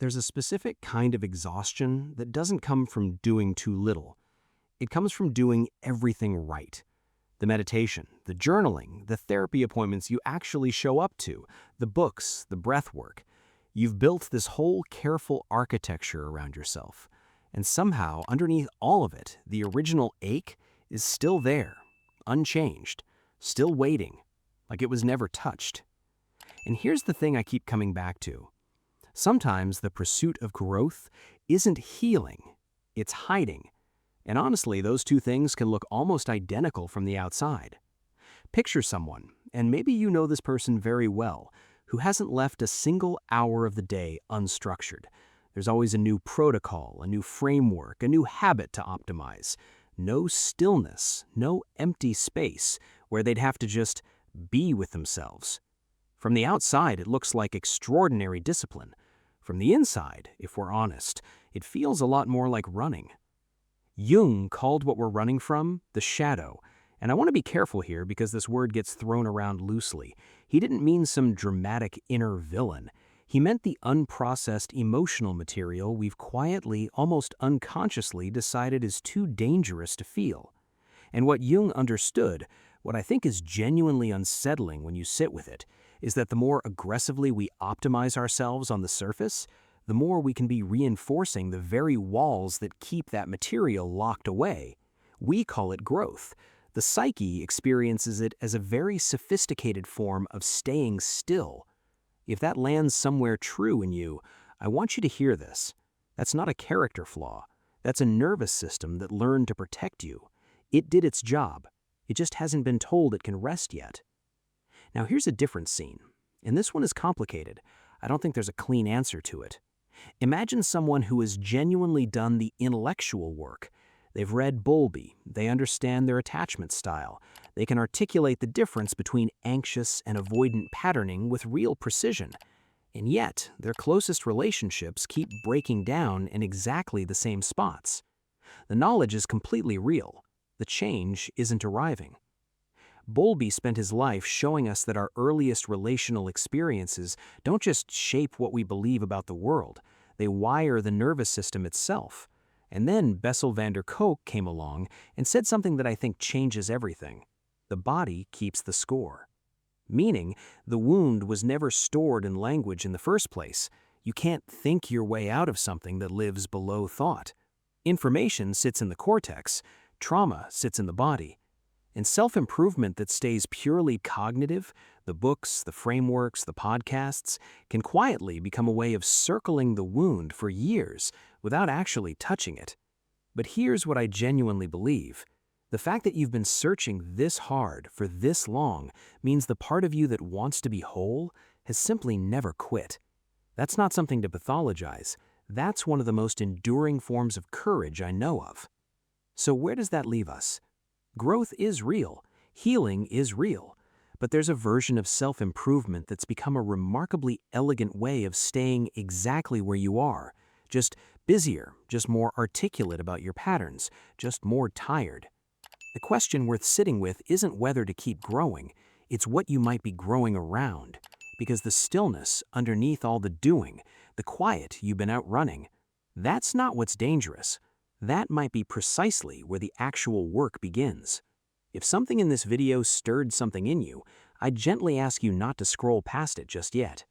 There's a specific kind of exhaustion that doesn't come from doing too little. It comes from doing everything right. The meditation, the journaling, the therapy appointments you actually show up to, the books, the breath work. You've built this whole careful architecture around yourself. And somehow, underneath all of it, the original ache is still there, unchanged, still waiting, like it was never touched. And here's the thing I keep coming back to. Sometimes the pursuit of growth isn't healing, it's hiding. And honestly, those two things can look almost identical from the outside. Picture someone, and maybe you know this person very well, who hasn't left a single hour of the day unstructured. There's always a new protocol, a new framework, a new habit to optimize. No stillness, no empty space where they'd have to just be with themselves. From the outside, it looks like extraordinary discipline. From the inside, if we're honest, it feels a lot more like running. Jung called what we're running from the shadow, and I want to be careful here because this word gets thrown around loosely. He didn't mean some dramatic inner villain. He meant the unprocessed emotional material we've quietly, almost unconsciously decided is too dangerous to feel. And what Jung understood, what I think is genuinely unsettling when you sit with it, is that the more aggressively we optimize ourselves on the surface, the more we can be reinforcing the very walls that keep that material locked away. We call it growth. The psyche experiences it as a very sophisticated form of staying still. If that lands somewhere true in you, I want you to hear this. That's not a character flaw. That's a nervous system that learned to protect you. It did its job. It just hasn't been told it can rest yet. Now here's a different scene, and this one is complicated. I don't think there's a clean answer to it. Imagine someone who has genuinely done the intellectual work. They've read Bowlby, they understand their attachment style, they can articulate the difference between anxious and avoidant patterning with real precision. And yet, their closest relationships keep breaking down in exactly the same spots. The knowledge is completely real. The change isn't arriving. Bowlby spent his life showing us that our earliest relational experiences don't just shape what we believe about the world, they wire the nervous system itself. And then Bessel van der Kolk came along and said something that I think changes everything. The body keeps the score. Meaning, the wound was never stored in language in the first place. You can't think your way out of something that lives below thought. Information sits in the cortex, trauma sits in the body. And self-improvement that stays purely cognitive, the books, the frameworks, the podcasts, can quietly become a way of circling the wound for years without actually touching it. But here's what I genuinely believe. The fact that you've been searching this hard for this long means the part of you that wants to be whole has simply never quit. That's not something to pathologize. That's one of the most enduring forms of courage I know of. So where does that leave us? Growth is real, healing is real, but there's a version of self-improvement that's become a remarkably elegant way of staying exactly where you are, just busier, just more articulate about your patterns, just more tired. The question worth sitting with isn't whether to keep growing, it's what you might be growing around, because the stillness underneath all the doing, the quiet you've been outrunning, that's not what's dangerous. That might be precisely where the actual work begins. If something in this video stirred something in you, I gently ask you not to scroll past it just yet.